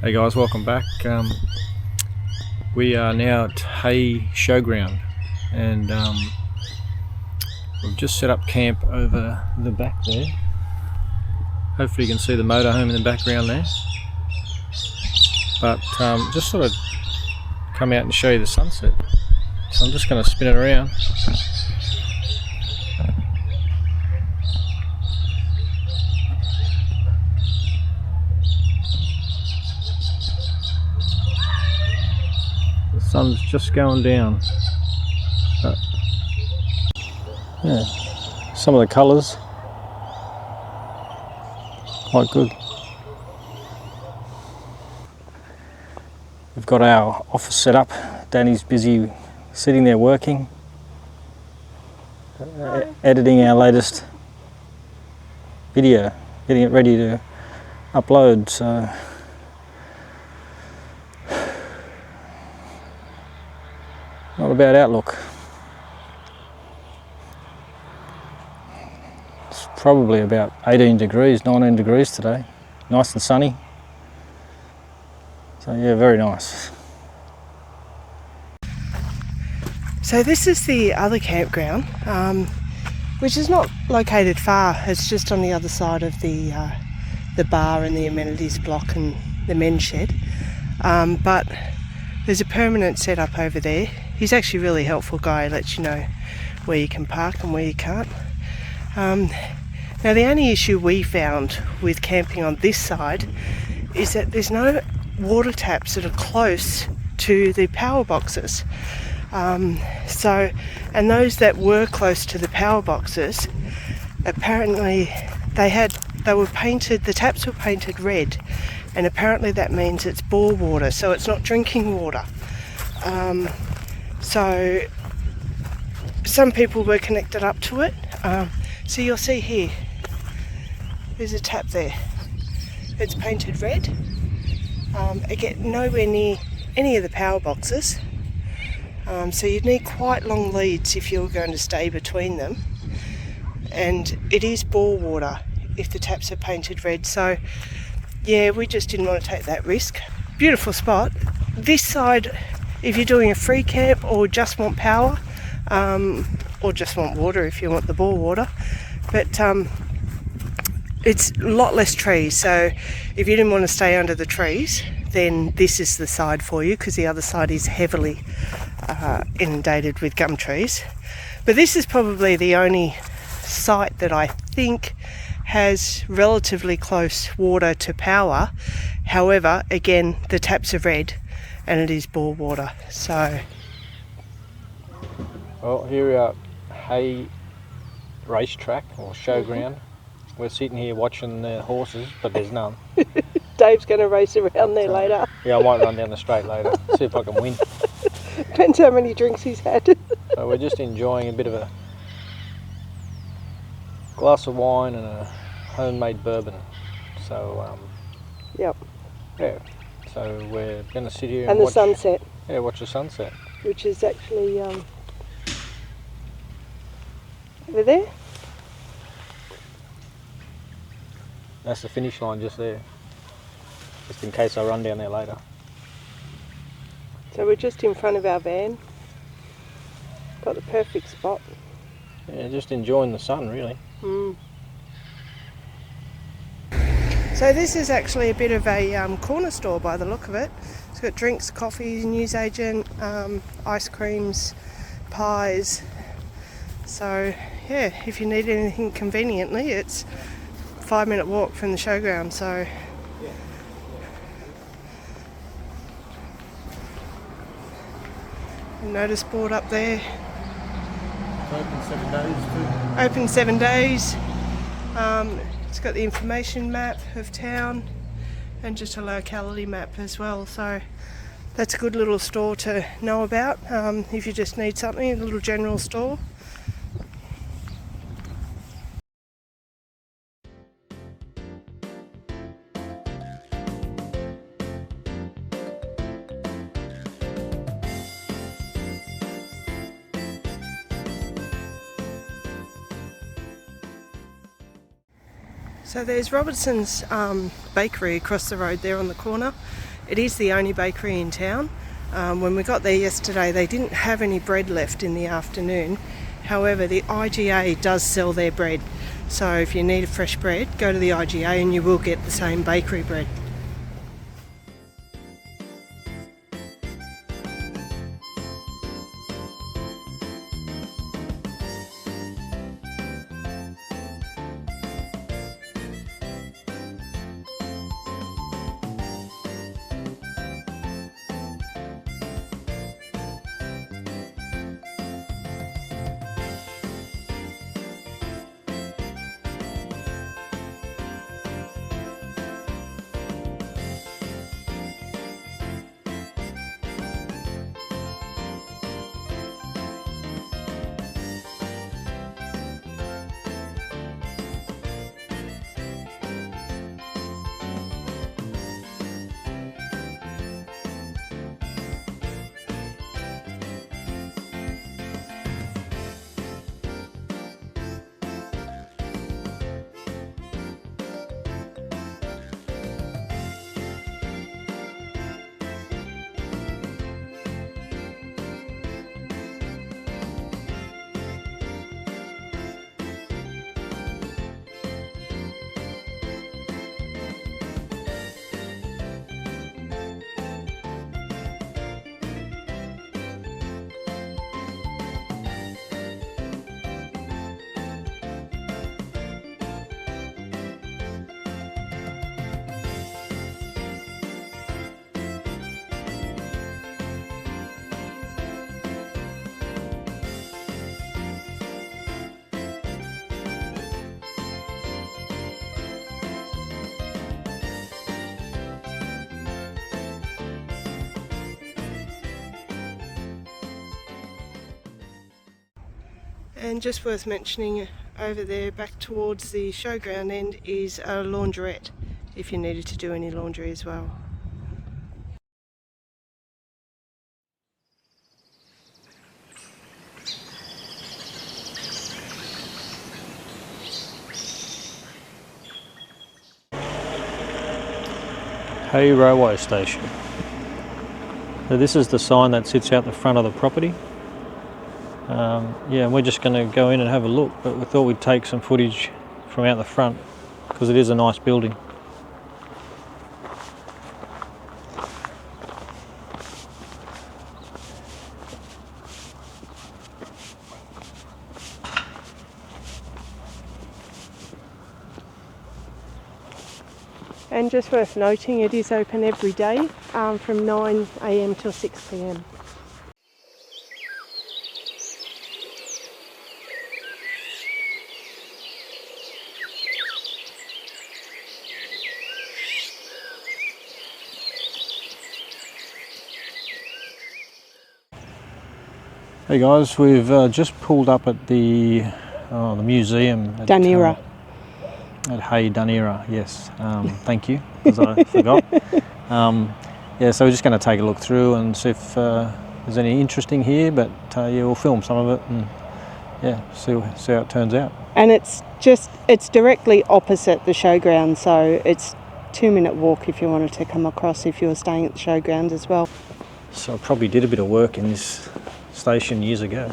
Hey guys, welcome back. We are now at Hay Showground, and we've just set up camp over the back there. Hopefully you can see the motorhome in the background there. But just thought I'd come out and show you the sunset. So I'm just going to spin it around. Sun's just going down. But, yeah, some of the colours quite good. We've got our office set up. Danny's busy sitting there working, editing our latest video, getting it ready to upload. So not a bad outlook. It's probably about 18 degrees, 19 degrees today. Nice and sunny. So yeah, very nice. So this is the other campground, which is not located far. It's just on the other side of the bar and the amenities block and the men's shed. But there's a permanent setup over there. He's actually a really helpful guy. He lets you know where you can park and where you can't. Now the only issue we found with camping on this side is that there's no water taps that are close to the power boxes. And those that were close to the power boxes, apparently they were painted, the taps were painted red, and apparently that means it's bore water, so it's not drinking water. So some people were connected up to it. So you'll see here, there's a tap there. It's painted red. Again, nowhere near any of the power boxes. So you'd need quite long leads if you're going to stay between them. And it is bore water if the taps are painted red. So yeah, we just didn't want to take that risk. Beautiful spot. This side, if you're doing a free camp or just want power, or just want water if you want the bore water, but it's a lot less trees. So if you didn't want to stay under the trees, then this is the side for you, because the other side is heavily inundated with gum trees. But this is probably the only site that I think has relatively close water to power. However, again, the taps are red and it is bore water. So well, here we are, Hay racetrack or showground. We're sitting here watching the horses, but there's none. Dave's going to race around there later. Yeah, I might run down the straight later, see if I can win. Depends how many drinks he's had. So we're just enjoying a bit of a glass of wine and a homemade bourbon. So yep. Yeah, so we're going to sit here and watch the sunset. Yeah, watch the sunset. Which is actually over there. That's the finish line just there, just in case I run down there later. So we're just in front of our van. Got the perfect spot. Yeah, just enjoying the sun really. So this is actually a bit of a corner store by the look of it. It's got drinks, coffees, newsagent, ice creams, pies. So yeah, if you need anything conveniently, it's a 5-minute walk from the showground. So notice board up there. It's open 7 days too. Open 7 days. It's got the information map of town and just a locality map as well, so that's a good little store to know about if you just need something, a little general store. So there's Robertson's bakery across the road there on the corner. It is the only bakery in town. When we got there yesterday, they didn't have any bread left in the afternoon. However, the IGA does sell their bread. So if you need fresh bread, go to the IGA and you will get the same bakery bread. And just worth mentioning, over there back towards the showground end is a laundrette if you needed to do any laundry as well. Hay Railway Station. So this is the sign that sits out the front of the property. Yeah, and we're just going to go in and have a look, but we thought we'd take some footage from out the front because it is a nice building. And just worth noting, it is open every day from 9 AM till 6 PM. Hey guys, we've just pulled up at the museum at Dunera. At Hay Dunera, yes. Thank you, because I forgot. Yeah, so we're just going to take a look through and see if there's any interesting here, but yeah, we'll film some of it and yeah, see how it turns out. And it's directly opposite the showground, so it's 2-minute walk if you wanted to come across if you were staying at the showground as well. So I probably did a bit of work in this station years ago.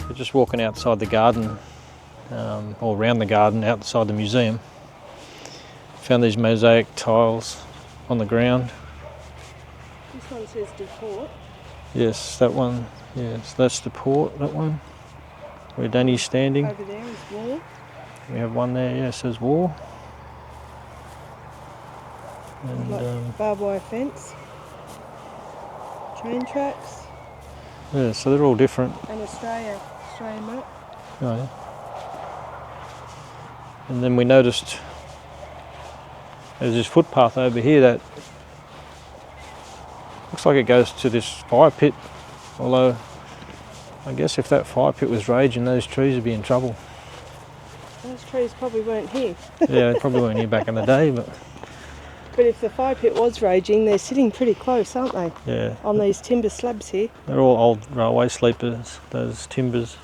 We're just walking outside the garden, or around the garden outside the museum. Found these mosaic tiles on the ground. This one says deport. Yes, that one. Yes, that's the port, that one. Where Danny's standing. Over there is war. We have one there, yeah, it says war. And Like barbed wire fence. Train tracks. yeah, so they're all different. And Australian map. Oh, yeah. And then we noticed there's this footpath over here that looks like it goes to this fire pit, although I guess if that fire pit was raging, those trees would be in trouble. Those trees probably weren't here. Yeah, they probably weren't here back in the day, but if the fire pit was raging, they're sitting pretty close, aren't they? yeah. On these timber slabs here. They're all old railway sleepers, those timbers.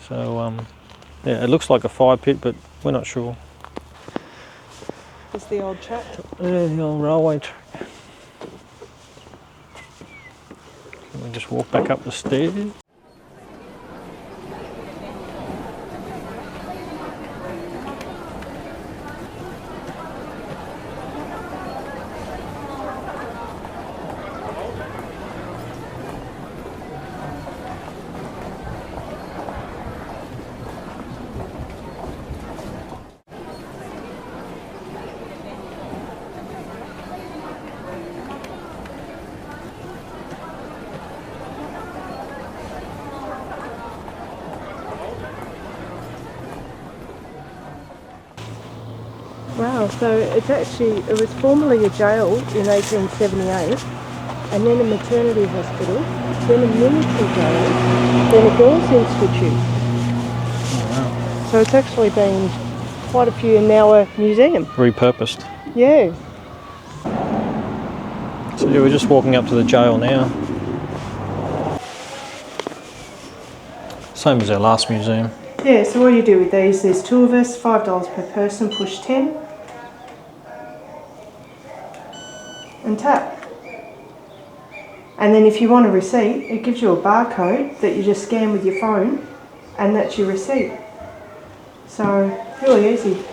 So yeah, it looks like a fire pit, but we're not sure. There's the old track. Yeah, the old railway track. Can we just walk back up the stairs? Wow, so it was formerly a jail in 1878, and then a maternity hospital, then a military jail, then a girls' institute. Oh, wow. So it's actually been quite a few, and now a museum. Repurposed. Yeah. So yeah, we're just walking up to the jail now. Same as our last museum. Yeah, so what do you do with these? There's two of us, $5 per person, push 10. And tap. And then if you want a receipt, it gives you a barcode that you just scan with your phone, and that's your receipt. So, really easy.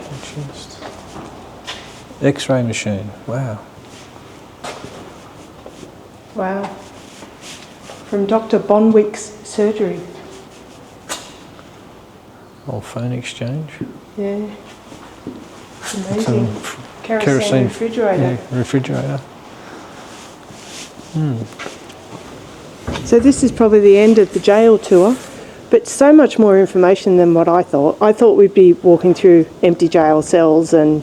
Just X-ray machine. Wow. Wow. From Dr. Bonwick's surgery. Old phone exchange. Yeah. It's amazing. Kerosene refrigerator. Yeah, refrigerator. So this is probably the end of the jail tour, but so much more information than what I thought. I thought we'd be walking through empty jail cells and,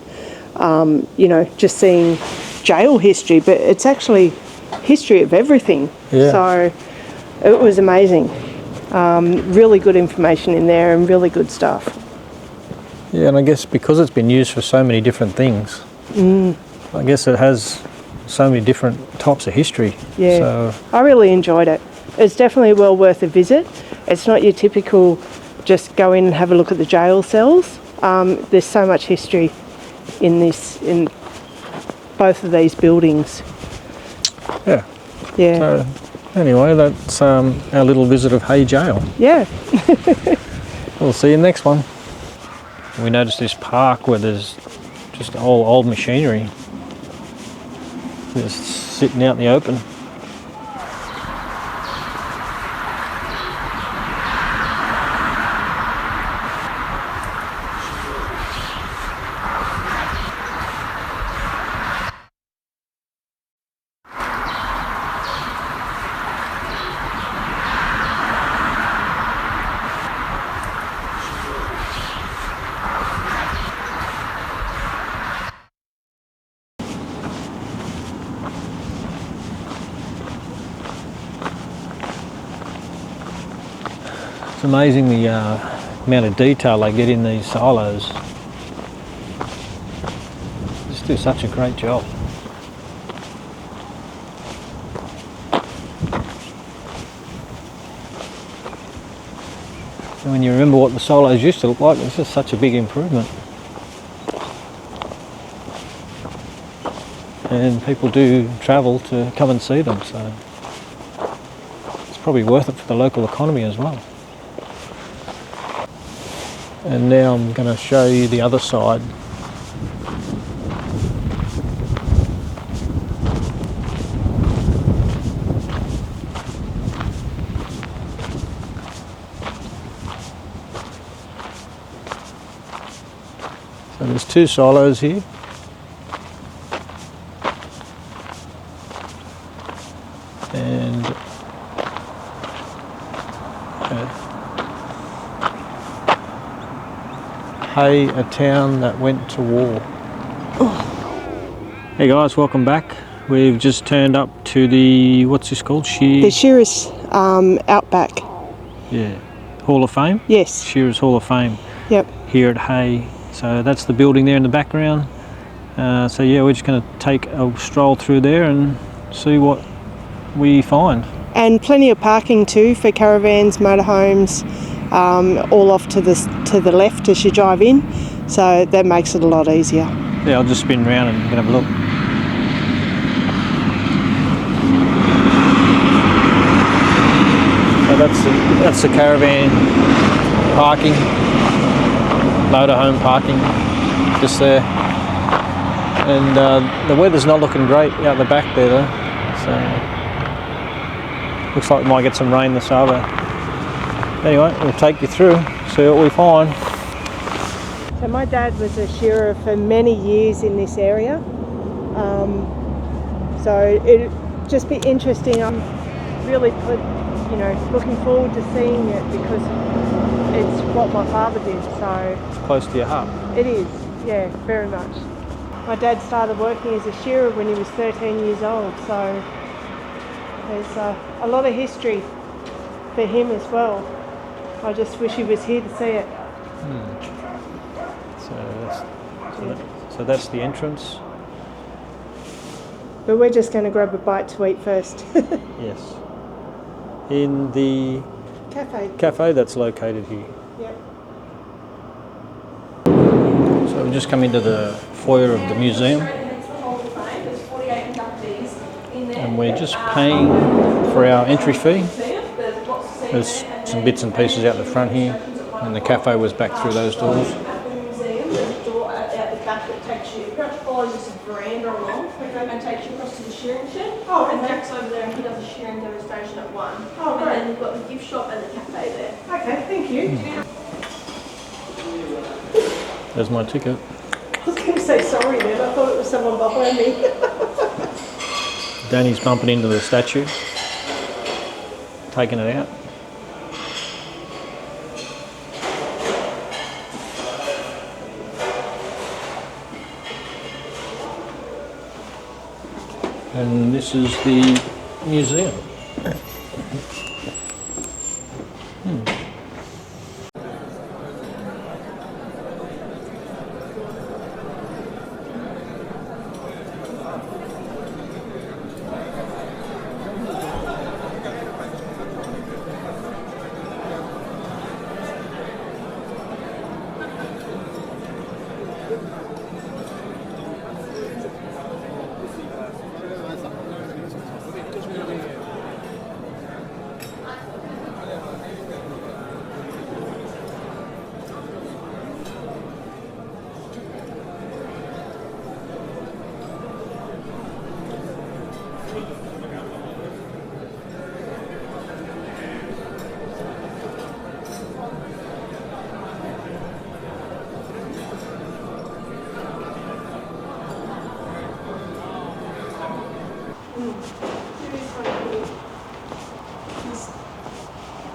you know, just seeing jail history, but it's actually history of everything. Yeah. So it was amazing. Really good information in there and really good stuff. Yeah, and I guess because it's been used for so many different things, I guess it has so many different types of history. Yeah, So, I really enjoyed it. It's definitely well worth a visit. It's not your typical just go in and have a look at the jail cells. There's so much history in both of these buildings. yeah. Yeah. So, anyway, that's our little visit of Hay Jail. Yeah. We'll see you next one. We noticed this park where there's just old machinery just sitting out in the open. It's amazing the amount of detail they get in these silos. Just do such a great job. And when you remember what the silos used to look like, it's just such a big improvement. And people do travel to come and see them, so it's probably worth it for the local economy as well. And now I'm going to show you the other side. So there's two silos here. And Hay, a town that went to war. Hey guys, welcome back. We've just turned up to the, what's this called? The Shearers Outback. Yeah, Hall of Fame? Yes. Shearers Hall of Fame. Yep. Here at Hay. So that's the building there in the background. So yeah, we're just going to take a stroll through there and see what we find. And plenty of parking too for caravans, motorhomes, all off to the left as you drive in. So that makes it a lot easier. Yeah, I'll just spin around and have a look. So that's the caravan parking, motorhome parking, just there. And the weather's not looking great out the back there though. So looks like we might get some rain this hour. Anyway, we'll take you through, see what we find. So my dad was a shearer for many years in this area. So it'd just be interesting. I'm really looking forward to seeing it because it's what my father did. So It's close to your heart. it is, yeah, very much. My dad started working as a shearer when he was 13 years old. So there's a lot of history for him as well. I just wish he was here to see it. So that's the entrance. But we're just going to grab a bite to eat first. Yes. In the cafe that's located here. Yep. So we've just come into the foyer of the museum. And we're just paying for our entry fee. There's some bits and pieces out the front here, and the cafe was back through those doors. this veranda along and takes you across to the shearing shed. Oh, and okay. Jack's over there and he does a shearing demonstration at 1. Oh, and great. then you've got the gift shop and the cafe there. Okay, thank you. There's my ticket. I was going to say sorry then, I thought it was someone behind me. Danny's bumping into the statue, taking it out. And this is the museum.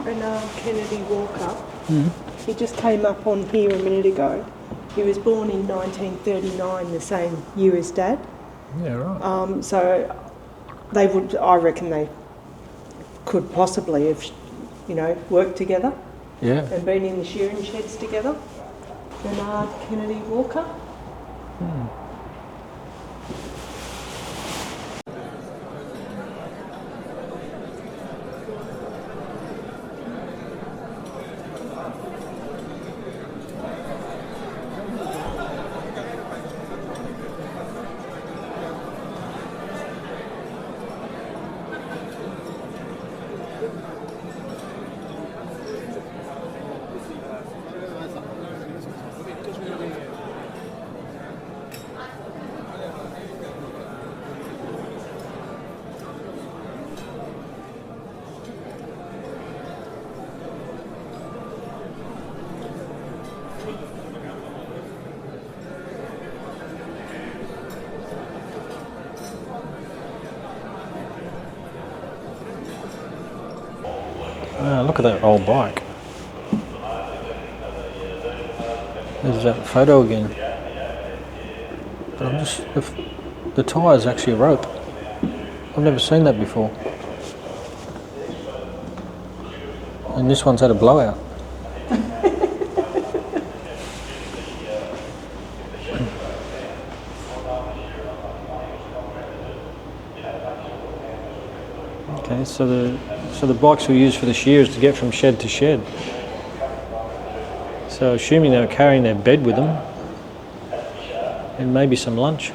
And Kennedy Walker, he just came up on here a minute ago. He was born in 1939, the same year as Dad. Yeah, right. So they would, I reckon they could possibly have, you know, worked together Yeah. and been in the shearing sheds together. Bernard Kennedy Walker. Look at that old bike. There's that photo again. But I'm just, the tyre's actually a rope. I've never seen that before. And this one's had a blowout. Okay, so the bikes were used for the shearers to get from shed to shed. So assuming they were carrying their bed with them and maybe some lunch.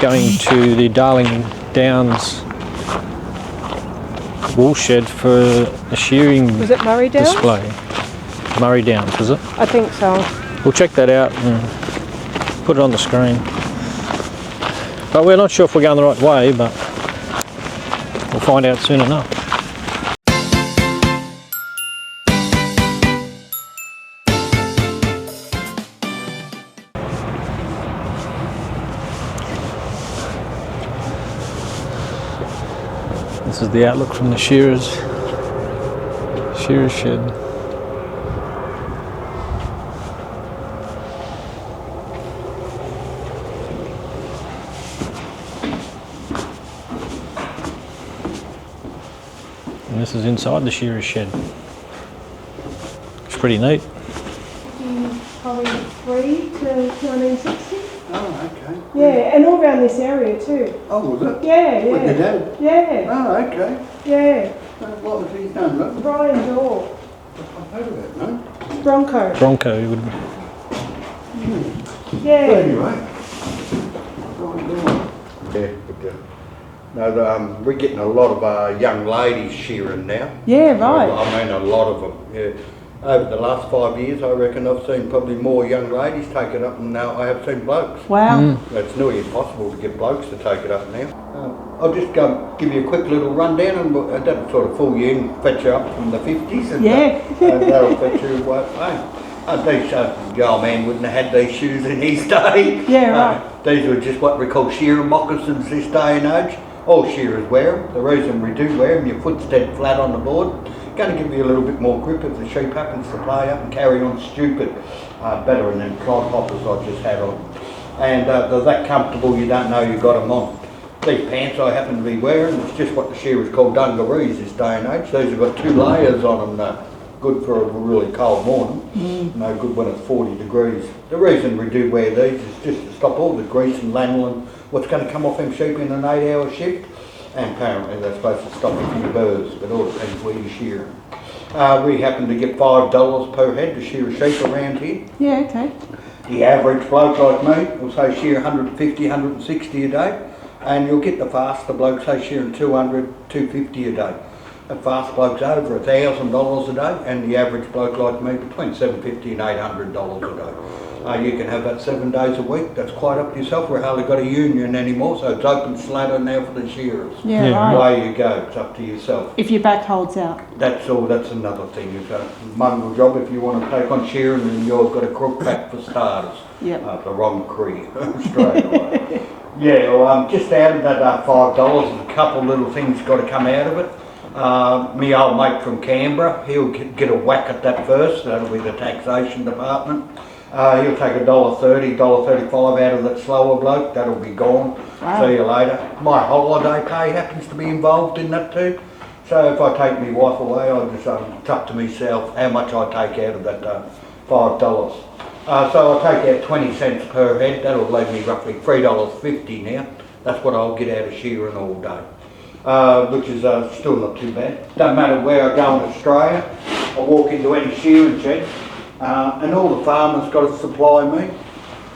Going to the Darling Downs wool shed for a shearing Was it Murray Downs? display. Murray Downs, is it? I think so. We'll check that out and put it on the screen. But we're not sure if we're going the right way, but we'll find out soon enough. This is the outlook from the shearer's shed. And this is inside the shearer's shed. It's pretty neat. Probably 3 to 1960. Oh, okay. Yeah, and all around this area too. Oh, was it? Yeah, With your yeah. dad? Yeah, Oh, okay. yeah. What was his name, look? Brian Jaw. I've heard of that, no? Bronco. Bronco, you would. Yeah. But anyway. Yeah, but, no, we're getting a lot of young ladies shearing now. Yeah, right. I mean, a lot of them, yeah. Over the last 5 years, I reckon I've seen probably more young ladies take it up than now I have seen blokes. Wow. It's nearly impossible to get blokes to take it up now. I'll just give you a quick little rundown and that'll sort of fool you in, fetch you up from the 50s and, Yeah. and that'll fetch you away. These, the old man wouldn't have had these shoes in his day. Yeah, right. These were just what we call shearing moccasins this day and age. All shearers wear them. The reason we do wear them, your foot's dead flat on the board. Going to give you a little bit more grip if the sheep happens to play up and carry on stupid. Better than them clod hoppers I just had on. And they're that comfortable you don't know you got them on. These pants I happen to be wearing, it's just what the shearers call dungarees this day and age. These have got 2 layers on them. Good for a really cold morning. No good when it's 40 degrees. The reason we do wear these is just to stop all the grease and lanolin, what's going to come off them sheep in an 8-hour shift. And apparently they're supposed to stop a few birds, but all depends where you shear. We happen to get $5 per head to shear a sheep around here. Yeah, okay. The average bloke like me will say shear 150, 160 a day, and you'll get the faster blokes say shearing 200, 250 a day. The fast bloke's over $1,000 a day, and the average bloke like me between $750 and $800 a day. You can have that 7 days a week. That's quite up to yourself. We've hardly got a union anymore, so it's open slather now for the shearers. Yeah, Yeah. right. Away you go. It's up to yourself. If your back holds out. That's all. That's another thing. It's a mongrel job if you want to take on shearing, and you've got a crook back for starters. Yep. The wrong cree straight away. Yeah. Well, just out of that $5, there's a couple little things got to come out of it. Me old mate from Canberra, he'll get a whack at that first. That'll be the taxation department. He'll take $1.30, $1.35 out of that slower bloke. That'll be gone. Wow. See you later. My holiday pay happens to be involved in that too. So if I take my wife away, I just it's up to myself how much I take out of that $5. So I'll take out 20 cents per head. That'll leave me roughly $3.50 now. That's what I'll get out of shearing all day. Which is still not too bad. Doesn't matter where I go in Australia, I walk into any shearing shed, and all the farmers got to supply me.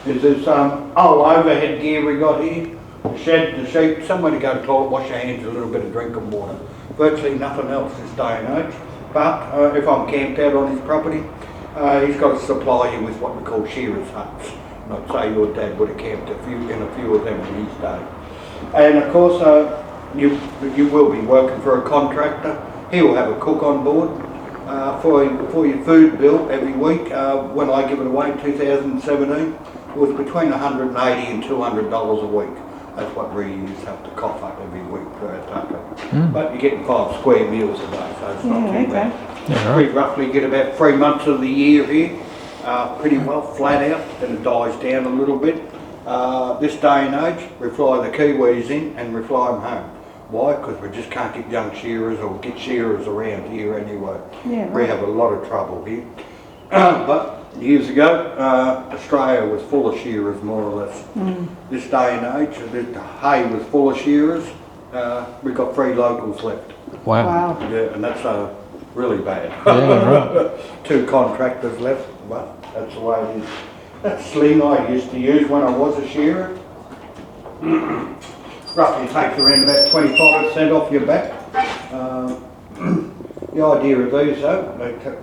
There's old overhead gear we got here, the shed, the sheep, somewhere to go to the toilet, wash your hands, a little bit of drinking water. Virtually nothing else this day and age. But if I'm camped out on his property, he's got to supply you with what we call shearers' huts. And I'd say your dad would have camped in a few of them in his day. And of course, you will be working for a contractor. He will have a cook on board for your food bill every week. When I give it away in 2017, it was between $180 and $200 a week. That's what we used to have to cough up every week for our tucker. But you're getting 5 square meals a day, so it's not too bad. Yeah, We roughly get about 3 months of the year here, pretty well flat out, then it dies down a little bit. This day and age, we fly the Kiwis in and we fly them home. Why? Because we just can't get young shearers or get shearers around here anyway. Yeah, right. We have a lot of trouble here. But years ago, Australia was full of shearers more or less. This day and age, the Hay was full of shearers. We've got 3 locals left. Wow. Yeah, and that's really bad. Yeah, right. 2 contractors left, but that's the way it is. That sling I used to use when I was a shearer. Roughly takes around about 25% off your back. The idea of these though,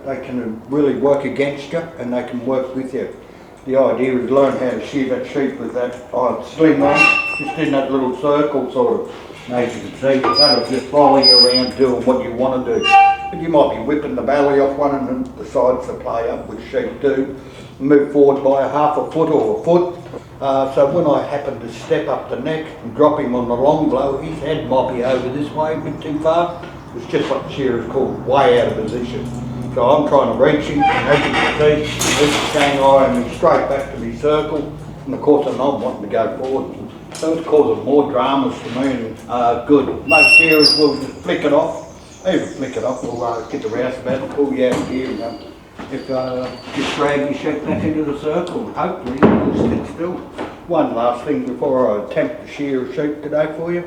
they can really work against you and they can work with you. The idea is learn how to shear that sheep with that sling on, just in that little circle sort of. As you can see, that'll just follow you around doing what you want to do. But you might be whipping the belly off one and then decides to play up, which sheep do. Move forward by a half a foot or a foot. So when I happen to step up the neck and drop him on the long blow, his head might be over this way a bit too far. It's just what the shearers call way out of position. So I'm trying to reach him, and as you can see, he's staying eyeing me straight back to me circle, and of course I'm not wanting to go forward. So it's causing more dramas for me and good. Most shearers will just flick it off. Even flick it off, we'll get the rouseabout and pull you out of here and if just drag your sheep back into the circle. Hopefully you'll sit still. One last thing before I attempt to shear a sheep today for you.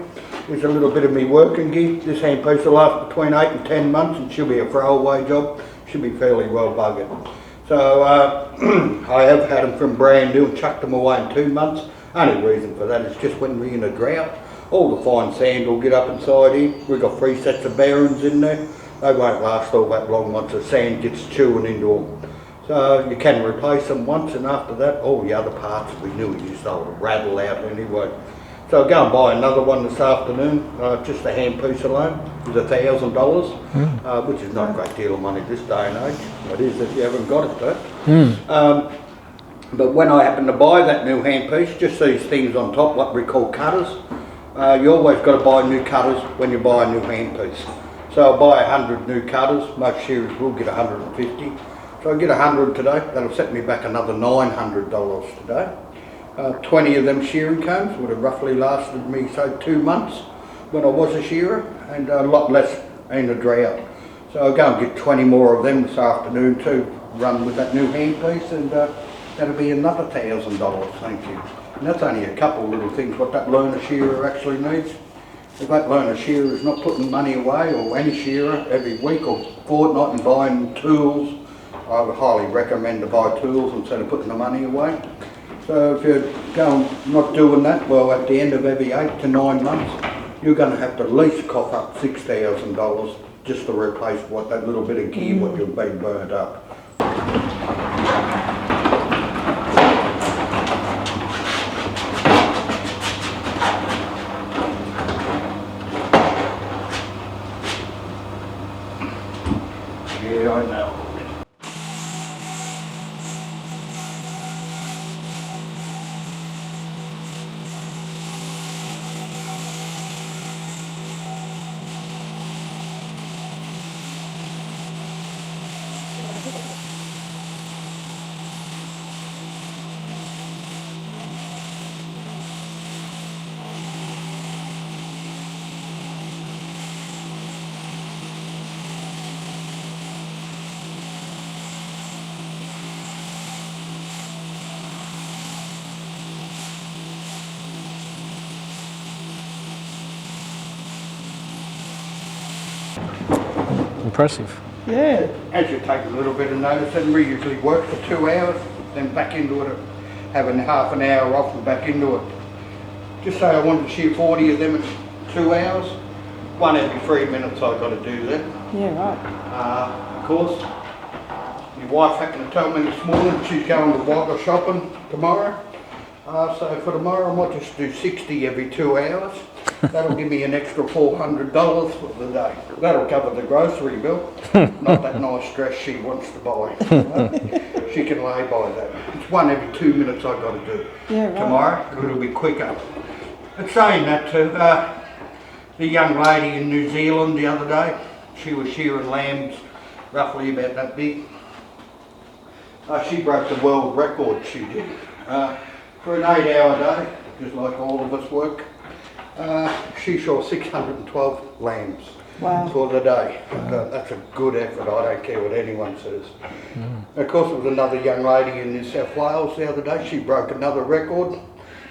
There's a little bit of me working gear. This handpiece will last between 8 and 10 months and she'll be a throwaway job. Should be fairly well buggered. So I have had them from brand new and chucked them away in 2 months. Only reason for that is just when we're in a drought, all the fine sand will get up inside here. We've got 3 sets of bearings in there. They won't last all that long once the sand gets chewing into them. So you can replace them once, and after that all the other parts we knew we used to rattle out anyway. So I'll go and buy another one this afternoon. Just the handpiece alone is $1,000, which is not a great deal of money this day and age. It is if you haven't got it though. But when I happen to buy that new handpiece, just these things on top, what we call cutters, you always got to buy new cutters when you buy a new handpiece. So I'll buy 100 new cutters. Most shearers will get 150. So I get 100 today. That'll set me back another $900 today. 20 of them shearing combs would have roughly lasted me, say, 2 months when I was a shearer, and a lot less in a drought. So I'll go and get 20 more of them this afternoon to run with that new handpiece, and that'll be another $1,000, thank you. And that's only a couple of little things what that learner shearer actually needs. If that learner shearer is not putting money away, or any shearer, every week or fortnight and buying tools, I would highly recommend to buy tools instead of putting the money away. So if you're not doing that, well, at the end of every 8 to 9 months, you're going to have to at least cough up $6,000 just to replace what that little bit of gear what you've been burnt up. Yeah, I know. Impressive. Yeah. As you take a little bit of notice, and we usually work for 2 hours, then back into it, having half an hour off and back into it. Just say I wanted to shear 40 of them in 2 hours, 1 every 3 minutes I've got to do that. Yeah, right. Of course, your wife happened to tell me this morning she's going to bottle shopping tomorrow. So for tomorrow I might just do 60 every 2 hours. That'll give me an extra $400 for the day. That'll cover the grocery bill. Not that nice dress she wants to buy. She can lay by that. It's 1 every 2 minutes I've got to do. Yeah, right. Tomorrow it'll be quicker. But saying that too, the young lady in New Zealand the other day, she was shearing lambs roughly about that big. She broke the world record, she did. For an 8-hour day, just like all of us work, she shore 612 lambs for the day. That's a good effort, I don't care what anyone says. Of course, there was another young lady in New South Wales the other day, she broke another record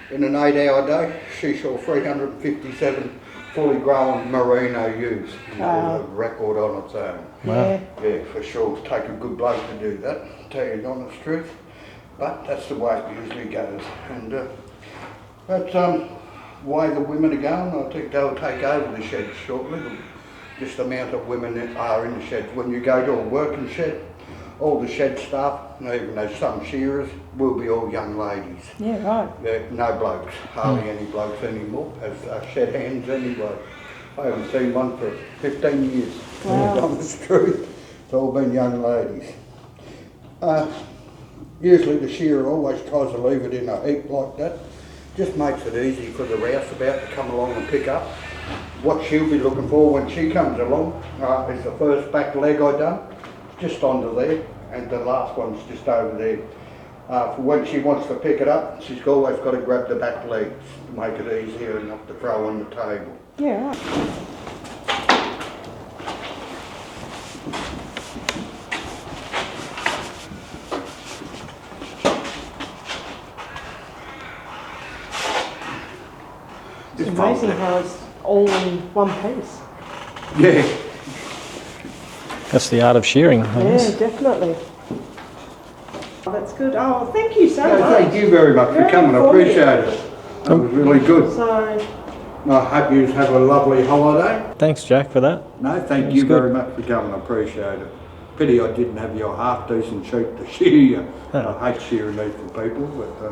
in an 8-hour day. She shore 357 fully grown merino ewes. A record on its own. Wow. Yeah, for sure, it'll take a good bloke to do that, to tell you the honest truth. But that's the way it usually goes. And that's the way the women are going. I think they'll take over the sheds shortly. Just the amount of women that are in the sheds. When you go to a working shed, all the shed staff, even though some shearers, will be all young ladies. Yeah, right. No blokes, hardly any blokes anymore, as shed hands anyway. I haven't seen one for 15 years. Wow. That's the truth. It's all been young ladies. Usually the shearer always tries to leave it in a heap like that. Just makes it easy for the rouseabout to come along and pick up. What she'll be looking for when she comes along is the first back leg I done, just under there, and the last one's just over there. For when she wants to pick it up, she's always got to grab the back legs to make it easier enough to throw on the table. Yeah, right. It's amazing how it's all in one piece. Yeah. That's the art of shearing, I guess. Yeah, definitely. Oh, that's good. Oh, thank you so much. Thank you very much for coming. I appreciate it. That was really good. So, I hope you have a lovely holiday. Thanks, Jack, for that. No, thank you very much for coming. I appreciate it. Pity I didn't have your half-decent sheep to shear you. I hate shearing these for people, but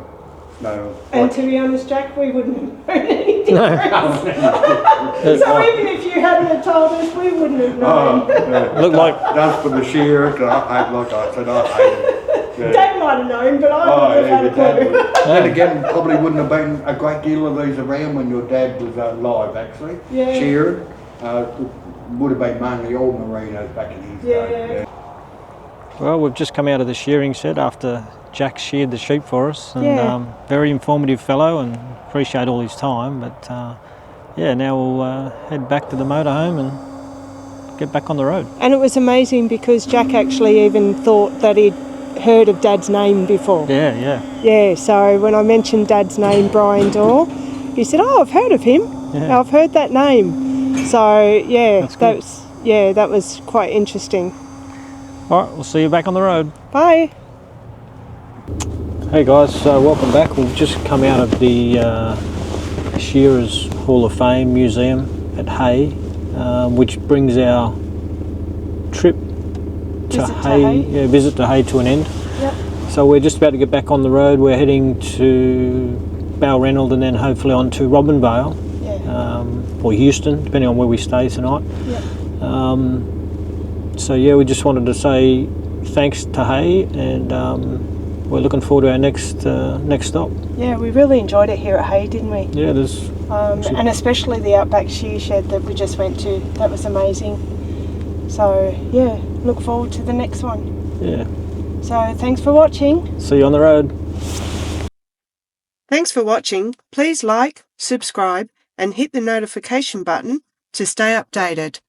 no. and to be honest, Jack, we wouldn't have known any difference. So even if you hadn't have told us, we wouldn't have known. Look like That's for the shearer. Like I said, I hate it. Yeah. Dad might have known, but I wouldn't have had a clue. And again, probably wouldn't have been a great deal of these around when your dad was alive, actually. Yeah. Shearing. Would have been mainly all merinos back in his day. Yeah. Well, we've just come out of the shearing shed after Jack sheared the sheep for us, and very informative fellow, and appreciate all his time. But yeah, now we'll head back to the motorhome and get back on the road. And it was amazing because Jack actually even thought that he'd heard of Dad's name before. Yeah. Yeah, so when I mentioned Dad's name, Brian Dorr, he said, "Oh, I've heard of him. Yeah. I've heard that name." So yeah, That's that was quite interesting. All right, we'll see you back on the road. Bye. Hey guys, welcome back. We've just come out of the Shearers Hall of Fame Museum at Hay, which brings our trip to Hay, visit to Hay to an end. Yep. So we're just about to get back on the road. We're heading to Balranald and then hopefully on to Robinvale, or Houston, depending on where we stay tonight. Yep. So yeah, we just wanted to say thanks to Hay, and we're looking forward to our next stop. Yeah, we really enjoyed it here at Hay, didn't we? Yeah, there's and especially the Outback shear shed that we just went to. That was amazing. So yeah, look forward to the next one. Yeah. So thanks for watching. See you on the road. Thanks for watching. Please like, subscribe, and hit the notification button to stay updated.